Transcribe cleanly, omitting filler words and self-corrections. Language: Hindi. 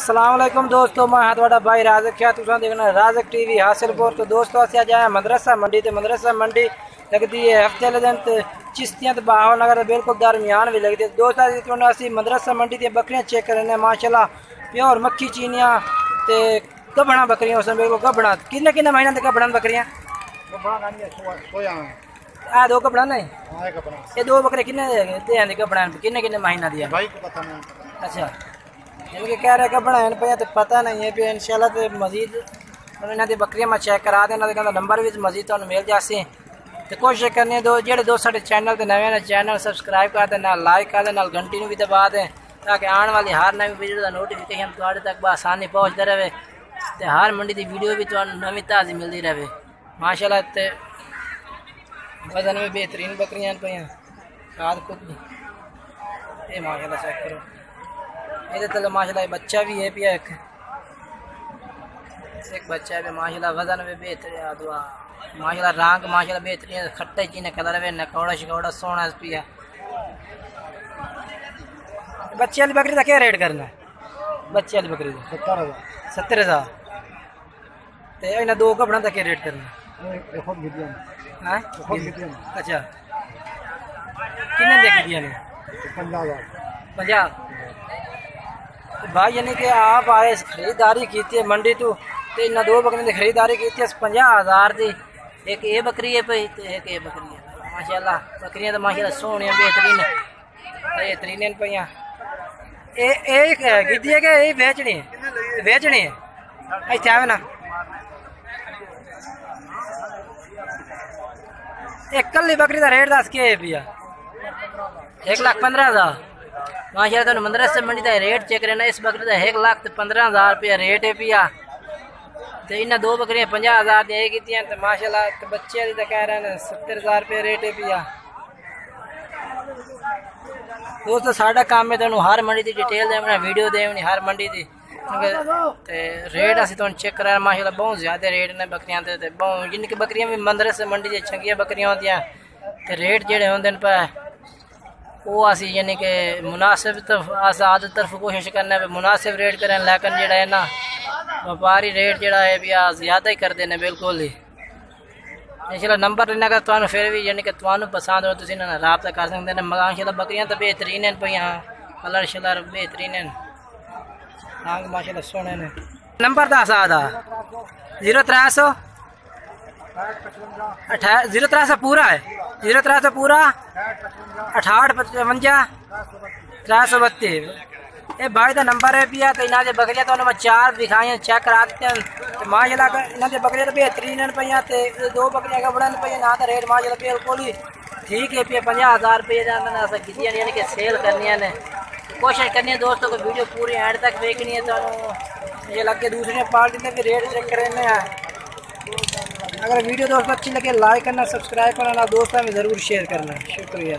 अस्सलाम वालेकुम दोस्तों, मैं हाँ थोड़ा भाई राजक क्या तुम देखना राजक टीवी हासिलपुर। तो दोस्तों अस अज आए मदरसा मंडी। तो मदरसा मंडी लगती है हफ्ते वाले दिन तो चिश्तियाँ तो बाहर नगर बिल्कुल दरमियान भी लगती है। दोस्तों असी मदरसा मंडी दी बकरियां चेक करने माशाल्लाह प्योर मक्खी चीनियाँ ते गबना बकरियां उसमें बिल्कुल गबना किन्ने किन्ने महीने तक गबना बकरियां आ दो कपड़ा नहीं ये दो बकरे किन्ने दे गबना किन्ने किन्ने महीना दिया भाई को पता नहीं। अच्छा इनके कह रहे कपड़ा है पे तो पता नहीं है भी इंशाल्लाह तो मजीद इन्होंने दी बकरियां मैं चेक करा देना कहता नंबर भी मजीद तो मिल जासी। तो कोशिश करनी दो जेडे दोस्त साडे चैनल ते नवे ने चैनल सबसक्राइब कर दे नाल लाइक कर दे नाल घंटी भी दबा दें ताकि आने वाली हर नवी वीडियो का नोटिफिकेशन तुहाडे तक बआसानी पहुँचते रहे ते हर मंडी की वीडियो भी तुहानू नवी ताज़ी मिलती रहे माशाल्लाह। ते वजन में बेहतरीन बकरियां पे खाद खुद ये माशाल्लाह चेक करो ये तो माशाल्लाह बच्चा भी है पिया एक बच्चा भी माशाल्लाह वजन में बेहतरीन दुआ माशाल्लाह रंग माशाल्लाह बेहतरीन खट्टे चीने कलर में नकौड़ा शिकौड़ा सोना पिया। बच्चे वाली बकरी का क्या रेट करना है? बच्चे वाली बकरी का 70,000 तो इन्हें दो कपड़ा का क्या रेट करना है? अच्छा किन्ने देखी दिया 50 भाई यानी कि आप आए खरीदारी की थी मंडी तो इन्हें दो बकरियों की खरीदारी की थी 50,000 की। एक ये बकरी है भाई तो एक ये बकरी है माशाल्लाह बकरियां तो माशाल्लाह सोहनियां बेहतरीन बेहतरीन पियाँ एक गिद्दी है कि ये बेचनी है इतने आवे ना एक कली बकरी का रेट दस के पिया 1,15,000 माशाल्लाह तुम मदरसा मंडी का रेट चेक करना इस बकरी का 1,15,000 रुपया रेट है पिया। तो इन्हें दो बकरियां 50,000 दी की तो माशाल्लाह तो बच्चे वाली तो कह रहे हैं 70,000 रुपये रेट है पिया। दोस्तों साडा काम है तुहानू हर मंडी की डिटेल देनी वीडियो देनी हर मंडी की रेट असं तुम चेक करा माशाल्लाह बहुत ज़्यादा रेट ने बकरियां ते बहुत जिन की बकरियां भी मदरसा मंडी की चंगियां बकरियां होंदियां ते रेट जेडे होंदे न पे वो असी यानी कि मुनासिब अस आदत तरफ कोशिश करने पे मुनासिब रेट करें लेकिन जेड़ा है ना व्यापारी रेट जेड़ा है भी ज़्यादा ही कर देने बिल्कुल ही। इंशाल्लाह नंबर लेना का तुहानू फिर भी यानी कि तुहानू पसंद हो तुसीं इन्हां नाल राबता कर सकते हैं। माशाल्लाह बकरियां तो बेहतरीन हैं पियां कलर शलर बेहतरीन हैं रंग माशाल्लाह सोहने ने। नंबर दस आदा 0300 0300 पूरा है 0300 पूरा 6855 332 ये भाई का नंबर है पिया। तो इन्होंने बकरियां तो मैं चार दिखाई चेक करा देते हैं तो माशाल्लाह इन्होंने बकरियां तो बेहतरीन पियाँ तो दो बकरियां कपड़ा पियाँ ना तो रेट माशाल्लाह बिल्कुल ही ठीक है पिया 50,000 रुपये अस गिद्दियां यानी कि सेल करनी ने। कोशिश करनी है दोस्तों को वीडियो पूरी एंड तक देखनी है तो ये लगे दूसरी पार्टी ने भी रेट चेक करने हैं। अगर वीडियो दोस्तों अच्छी लगे लाइक करना सब्सक्राइब करना दोस्तों में ज़रूर शेयर करना शुक्रिया।